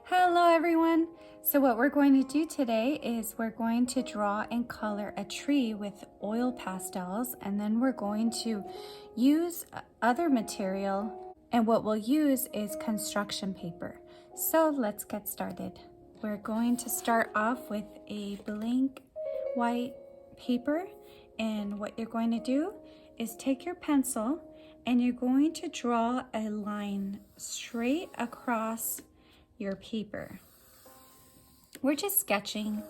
Hello everyone! So what we're going to do today is we're going to draw and color a tree with oil pastels, and then we're going to use other material, and what we'll use is construction paper. So let's get started. We're going to start off with a blank white paper, and what you're going to do is take your pencil and you're going to draw a line straight across your paper. We're just sketching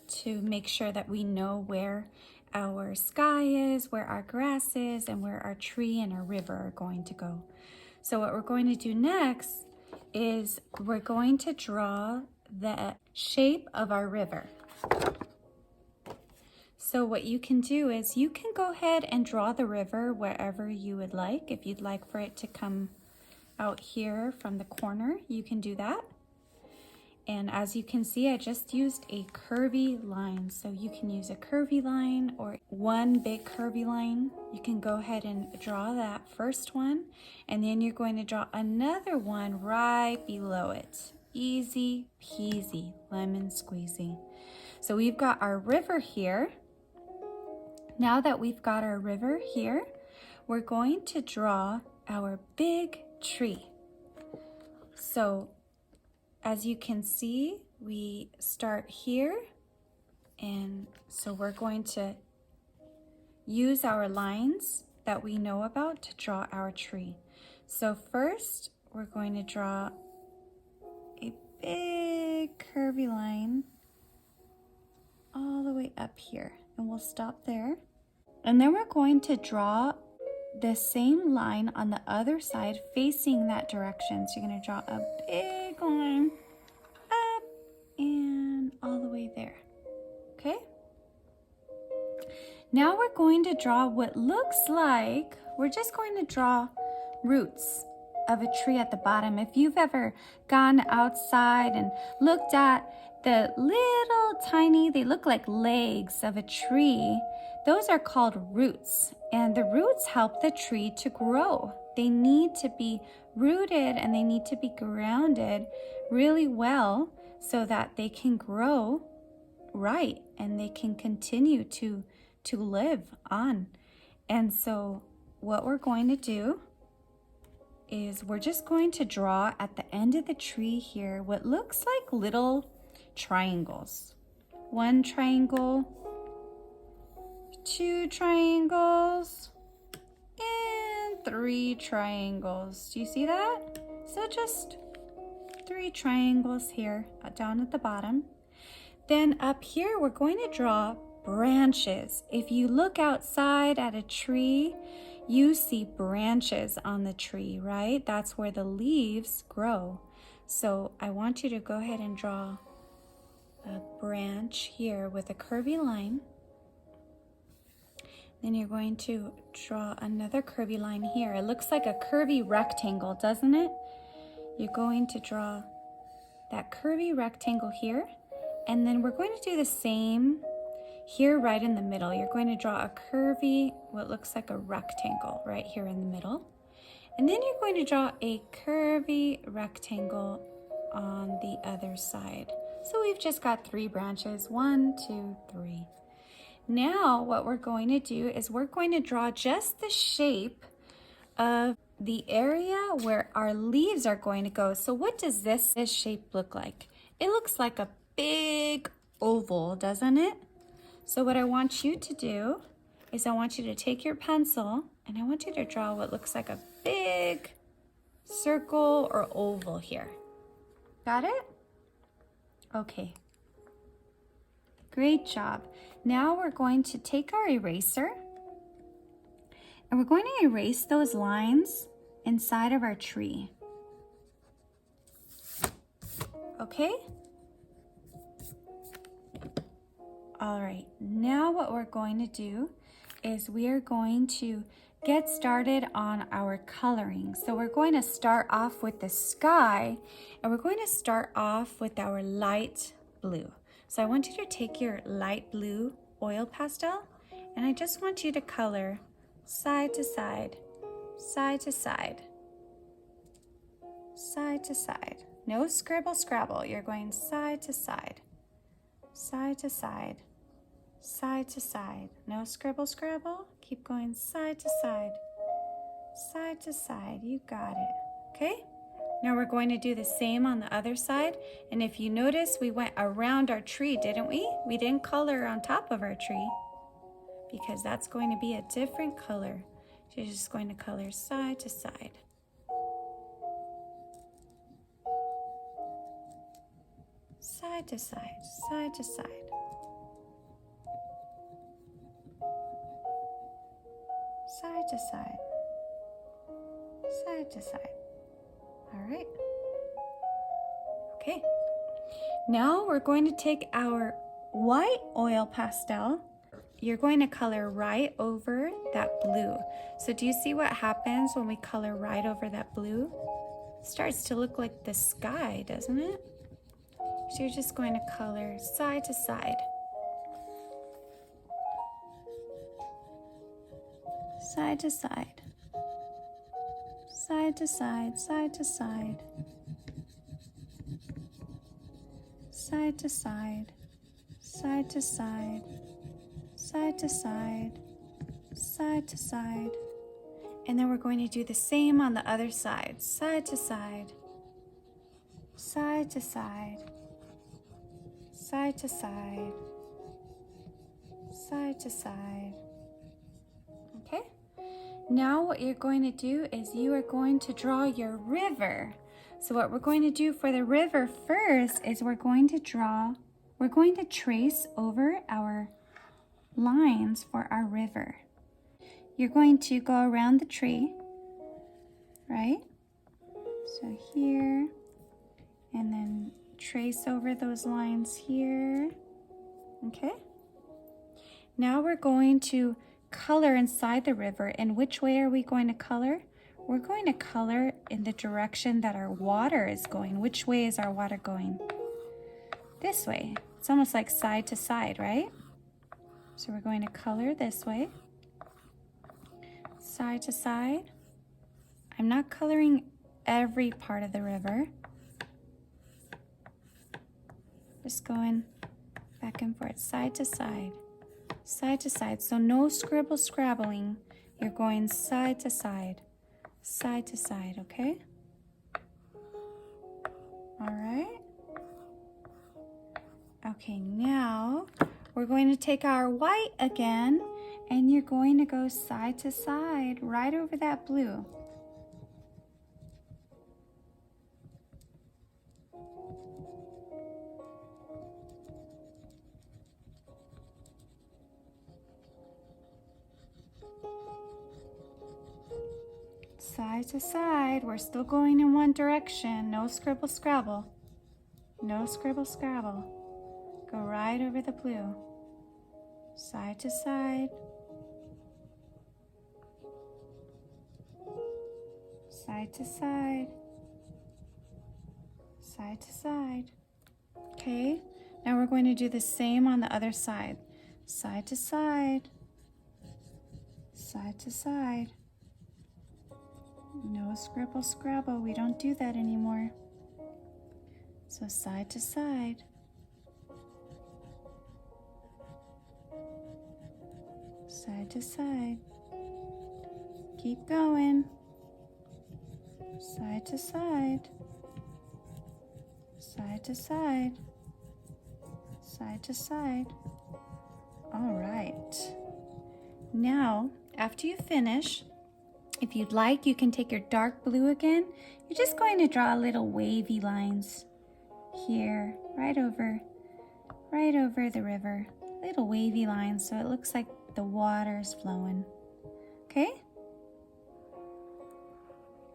to make sure that we know where our sky is, where our grass is, and where our tree and our river are going to go. So what we're going to do next is we're going to draw the shape of our river. So what you can do is you can go ahead and draw the river wherever you would like. If you'd like for it to come out here from the corner, you can do that. And as you can see, I just used a curvy line. So you can use a curvy line or one big curvy line. You can go ahead and draw that first one, and then you're going to draw another one right below it. Easy peasy, lemon squeezy. So we've got our river here. Now that we've got our river here, we're going to draw our big tree. So as you can see, we start here, and so we're going to use our lines that we know about to draw our tree. So first, we're going to draw a big curvy line all the way up here, and we'll stop there. And then we're going to draw the same line on the other side facing that direction. So you're going to draw a big line up and all the way there. Okay? Now we're going to draw what looks like, we're just going to draw roots of a tree at the bottom. If you've ever gone outside and looked at the little tiny, they look like legs of a tree, those are called roots, and the roots help the tree to grow. They need to be rooted and they need to be grounded really well so that they can grow right and they can continue to live on. And so what we're going to do is we're just going to draw at the end of the tree here what looks like little triangles. One triangle, two triangles, and three triangles. Do you see that? So just three triangles here down at the bottom. Then up here, we're going to draw branches. If you look outside at a tree, you see branches on the tree, right? That's where the leaves grow. So I want you to go ahead and draw a branch here with a curvy line. Then you're going to draw another curvy line here. It looks like a curvy rectangle, doesn't it? You're going to draw that curvy rectangle here. And then we're going to do the same here right in the middle. You're going to draw a curvy, what looks like a rectangle right here in the middle. And then you're going to draw a curvy rectangle on the other side. So we've just got three branches, 1, 2, 3. Now what we're going to do is we're going to draw just the shape of the area where our leaves are going to go. So what does this shape look like? It looks like a big oval, doesn't it? So what I want you to do is I want you to take your pencil and I want you to draw what looks like a big circle or oval here. Got it? Okay. Great job. Now we're going to take our eraser and we're going to erase those lines inside of our tree. Okay? All right, now what we're going to do is we are going to get started on our coloring. So we're going to start off with the sky, and we're going to start off with our light blue. So I want you to take your light blue oil pastel, and I just want you to color side to side, side to side, side to side. No scribble scrabble. You're going side to side, side to side, side to side. No scribble scrabble. Keep going side to side, side to side. You got it. Okay? Now we're going to do the same on the other side. And if you notice, we went around our tree, didn't we? We didn't color on top of our tree because that's going to be a different color. So you're just going to color side to side. Side to side, side to side. Side to side, side to side. All right. Okay. Now we're going to take our white oil pastel. You're going to color right over that blue. So do you see what happens when we color right over that blue? It starts to look like the sky, doesn't it? So you're just going to color side to side. Side to side. Side to side, side to side. Side to side, side to side, side to side, side to side. And then we're going to do the same on the other side. Side to side, side to side, side to side, side to side. Okay? Now what you're going to do is you are going to draw your river. So what we're going to do for the river first is we're going to trace over our lines for our river. You're going to go around the tree, right? So here, and then trace over those lines here, okay? Now we're going to color inside the and which way are we going to color? We're going to color in the direction that our water is going. Which way is our water going? This way. It's almost like side to side, right? So we're going to color this way. Side to side. I'm not coloring every part of the river. Just going back and forth, side to side. Side to side. So no scribble scrabbling. You're going side to side. Side to side, okay? All right. Okay, now we're going to take our white again, and you're going to go side to side right over that blue. Side to side. We're still going in one direction. No scribble scrabble. No scribble scrabble. Go right over the blue. Side to side. Side to side. Side to side. Okay, now we're going to do the same on the other side. Side to side. Side to side. No scribble scrabble. We don't do that anymore. So side to side. Side to side. Keep going. Side to side. Side to side. Side to side. All right. Now, after you finish, if you'd like, you can take your dark blue again. You're just going to draw little wavy lines here, right over the river. Little wavy lines so it looks like the water is flowing. Okay?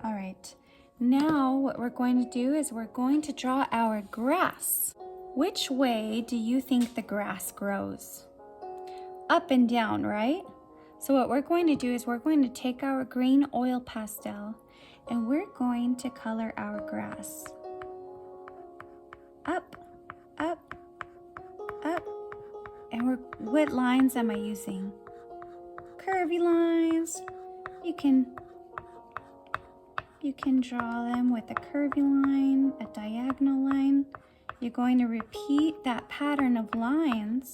All right. Now what we're going to do is we're going to draw our grass. Which way do you think the grass grows? Up and down, right? So what we're going to do is we're going to take our green oil pastel and we're going to color our grass. Up, up, up. And what lines am I using? Curvy lines. You you can draw them with a curvy line, a diagonal line. You're going to repeat that pattern of lines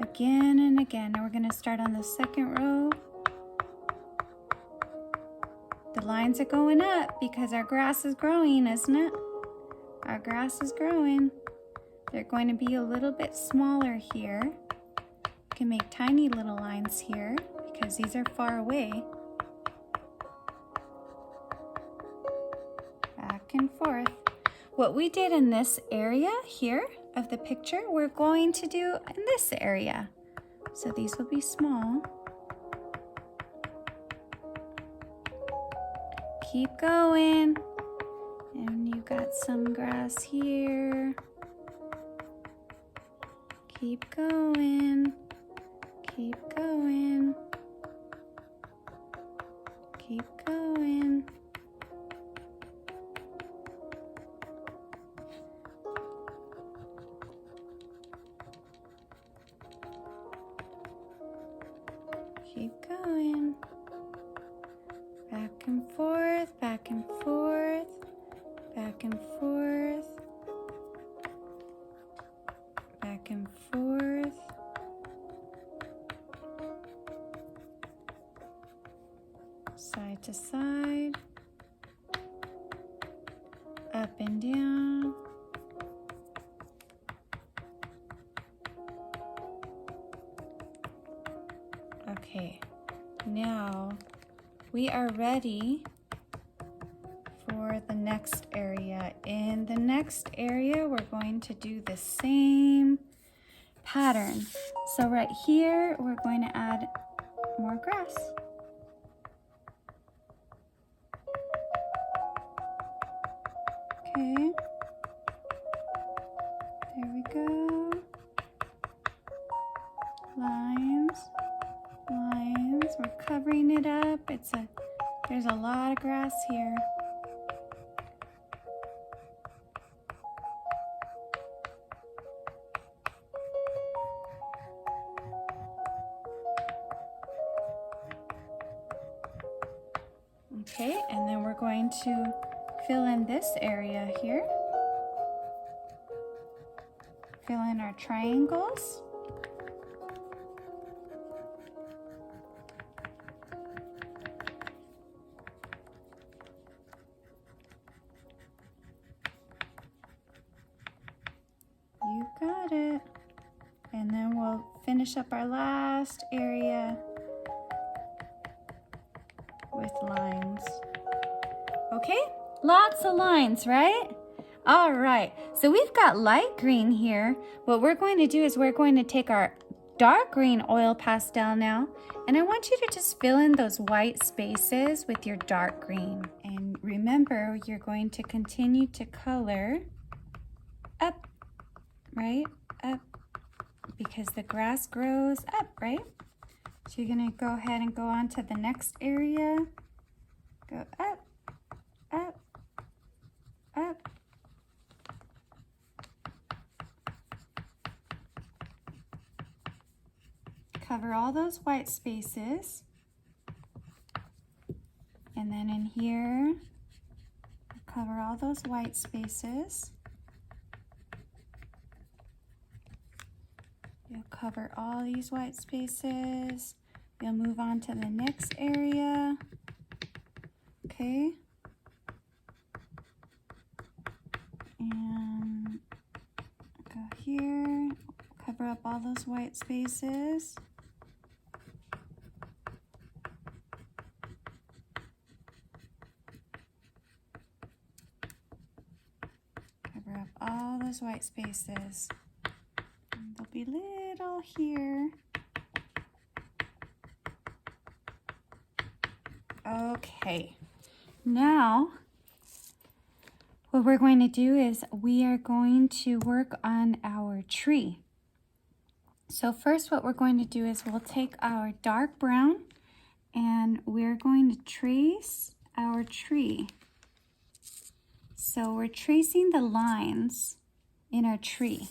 again and again. Now we're going to start on the second row. The lines are going up because our grass is growing, isn't it? Our grass is growing. They're going to be a little bit smaller here. You can make tiny little lines here because these are far away. Back and forth. What we did in this area here of the picture, we're going to do in this area. So these will be small. Keep going. And you got some grass here. Keep going. Keep going. Keep going. Keep going. Back and forth, back and forth, back and forth, back and forth. Side to side, up and down. Okay, now we are ready for the next area. In the next area, we're going to do the same pattern. So right here, we're going to add more grass. Okay, there we go. Lines, lines, we're covering it up. There's a lot of grass here. Okay, and then we're going to fill in this area here. Fill in our triangles. You got it. And then we'll finish up our last area with lines. Okay, lots of lines, right? All right, so we've got light green here. What we're going to do is we're going to take our dark green oil pastel now, and I want you to just fill in those white spaces with your dark green. And remember, you're going to continue to color up, right? Up, because the grass grows up, right? So you're gonna go ahead and go on to the next area. Go up, up, up. Cover all those white spaces. And then in here, cover all those white spaces. You'll cover all these white spaces. You'll move on to the next area. Okay. And go here, cover up all those white spaces. Cover up all those white spaces. And there'll be little here. Okay, now what we're going to do is we are going to work on our tree. So first what we're going to do is we'll take our dark brown and we're going to trace our tree. So we're tracing the lines in our tree.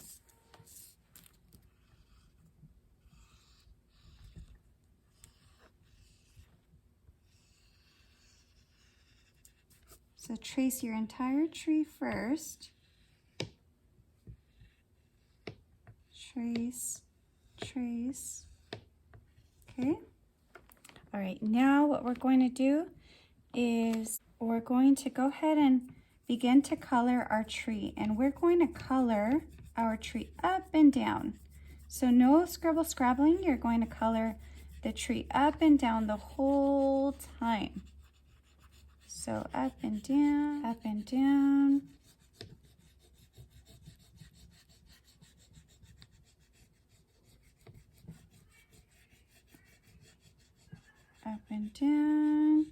So trace your entire tree first. Trace, trace. Okay. All right, now what we're going to do is we're going to go ahead and begin to color our tree. And we're going to color our tree up and down. So no scribble scrabbling, you're going to color the tree up and down the whole time. So up and down, up and down. Up and down.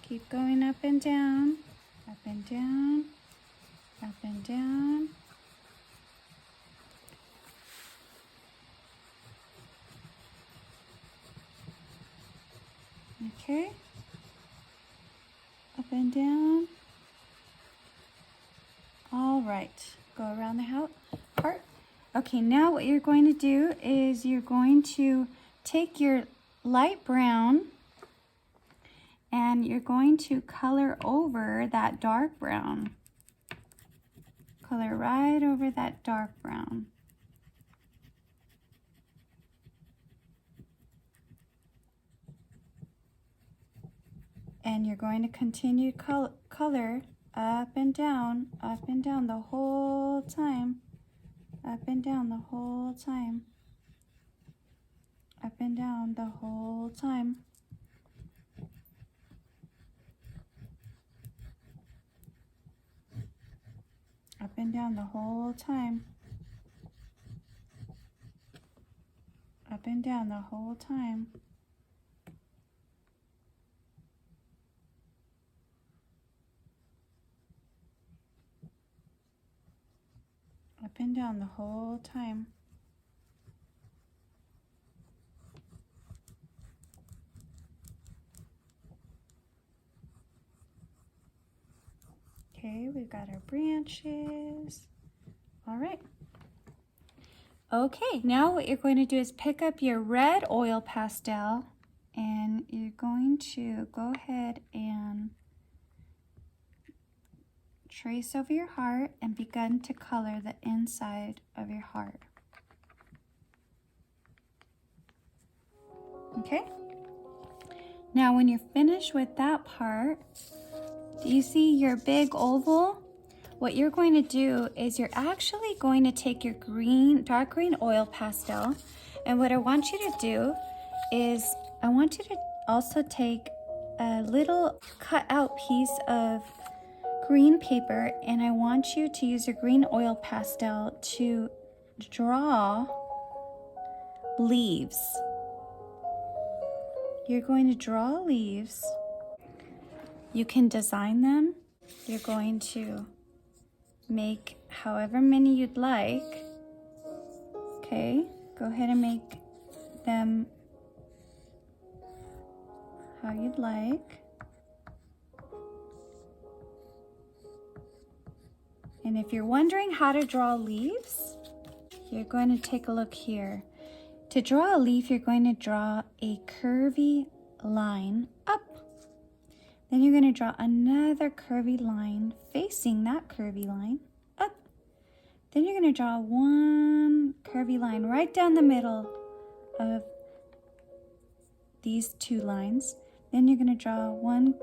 Keep going up and down, up and down, up and down. Okay. Up and down. All right, go around the part. Okay, now what you're going to do is you're going to take your light brown and you're going to color over that dark brown. Color right over that dark brown. And you're going to continue color up and down the whole time. Up and down the whole time. Up and down the whole time. Up and down the whole time. Up and down the whole time. Up and down the whole time. Okay, we've got our branches. All right. Okay, now what you're going to do is pick up your red oil pastel and you're going to go ahead and trace over your heart and begin to color the inside of your heart. Okay? Now when you're finished with that part, do you see your big oval? What you're going to do is you're actually going to take your dark green oil pastel, and what I want you to do is I want you to also take a little cut out piece of green paper, and I want you to use your green oil pastel to draw leaves. You're going to draw leaves. You can design them. You're going to make however many you'd like. Okay, go ahead and make them how you'd like. And if you're wondering how to draw leaves, you're going to take a look here. To draw a leaf, you're going to draw a curvy line up. Then you're going to draw another curvy line facing that curvy line up. Then you're going to draw one curvy line right down the middle of these two lines. Then you're going to draw 1,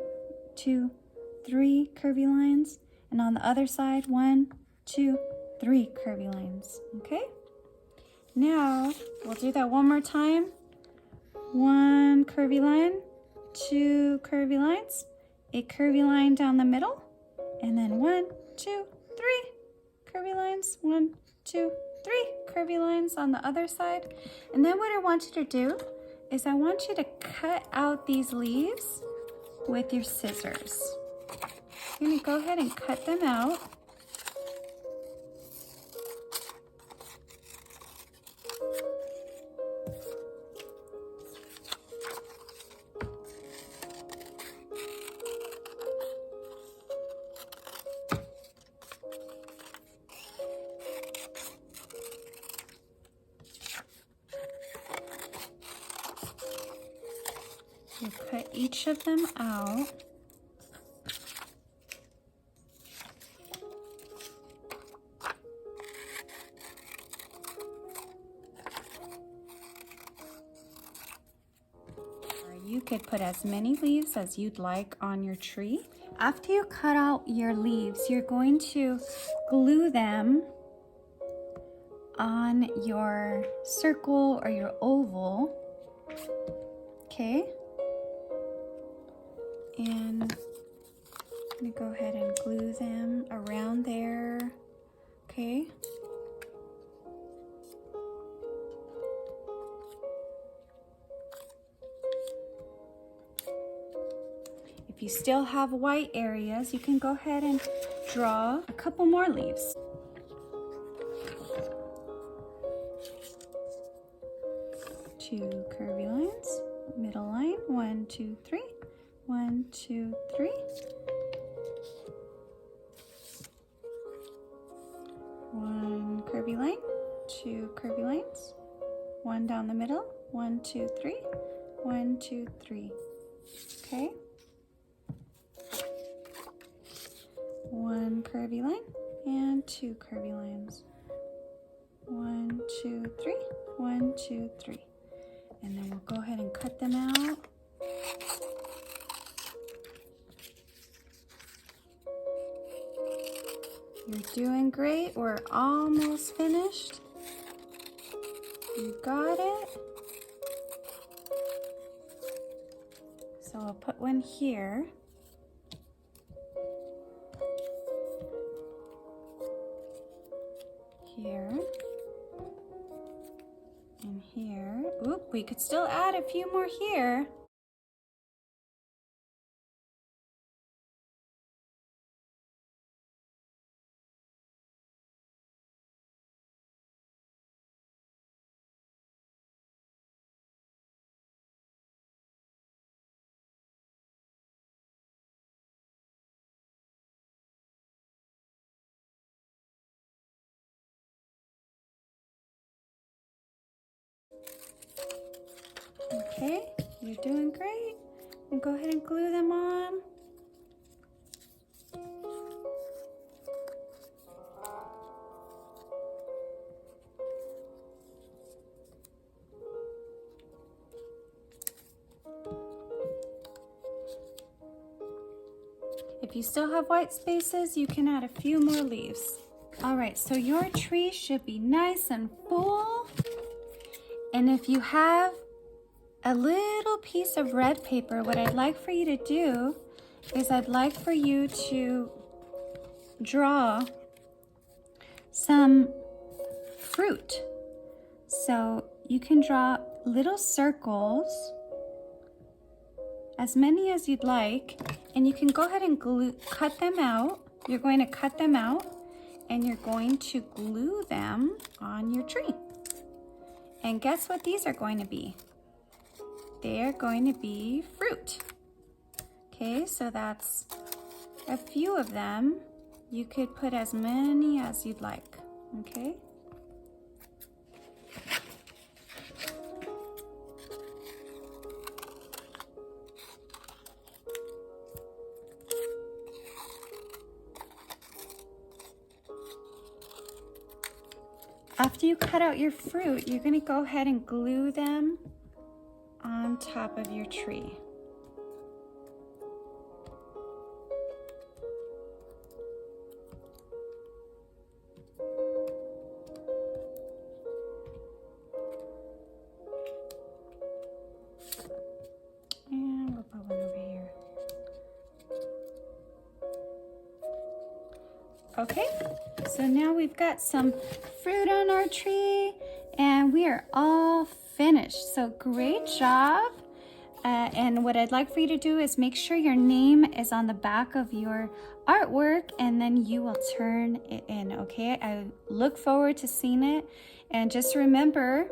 2, 3 curvy lines. And on the other side, 1, 2, 3 curvy lines. Okay? Now, we'll do that one more time. 1 curvy line, 2 curvy lines, a curvy line down the middle, and then 1, 2, 3 curvy lines, 1, 2, 3 curvy lines on the other side. And then what I want you to do is I want you to cut out these leaves with your scissors. You're going to go ahead and cut them out. So cut each of them out. You could put as many leaves as you'd like on your tree. After you cut out your leaves, you're going to glue them on your circle or your oval. Okay? And I'm gonna go ahead and glue them around there. Okay? If you still have white areas, you can go ahead and draw a couple more leaves. Two curvy lines, middle line, 1, 2, 3, 1, 2, 3. One curvy line, two curvy lines, one down the middle, 1, 2, 3, 1, 2, 3. Okay. One curvy line and two curvy lines. 1, 2, 3, 1, 2, 3. And then we'll go ahead and cut them out. You're doing great. We're almost finished. You got it. So I'll put one here. Here. And here. Oop, we could still add a few more here. Okay, you're doing great. And go ahead and glue them on. If you still have white spaces, you can add a few more leaves. All right, so your tree should be nice and full. And if you have a little piece of red paper, what I'd like for you to do is I'd like for you to draw some fruit. So you can draw little circles, as many as you'd like, and you can go ahead and cut them out. You're going to cut them out and you're going to glue them on your tree. And guess what these are going to be? They're going to be fruit. Okay, so that's a few of them. You could put as many as you'd like, okay? After you cut out your fruit, you're gonna go ahead and glue them on top of your tree. And we'll put one over here. Okay, so now we've got some fruit on our tree and we are all finished. So great job. And what I'd like for you to do is make sure your name is on the back of your artwork and then you will turn it in, okay? I look forward to seeing it. And just remember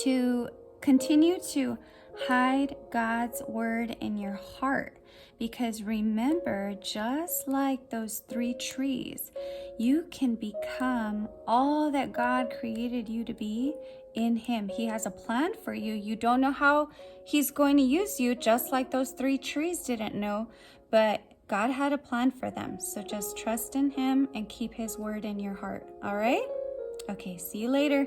to continue to hide God's word in your heart. Because remember, just like those 3 trees, you can become all that God created you to be in Him. He has a plan for you. You don't know how He's going to use you, just like those 3 trees didn't know, but God had a plan for them. So just trust in Him and keep His word in your heart. All right? Okay, see you later.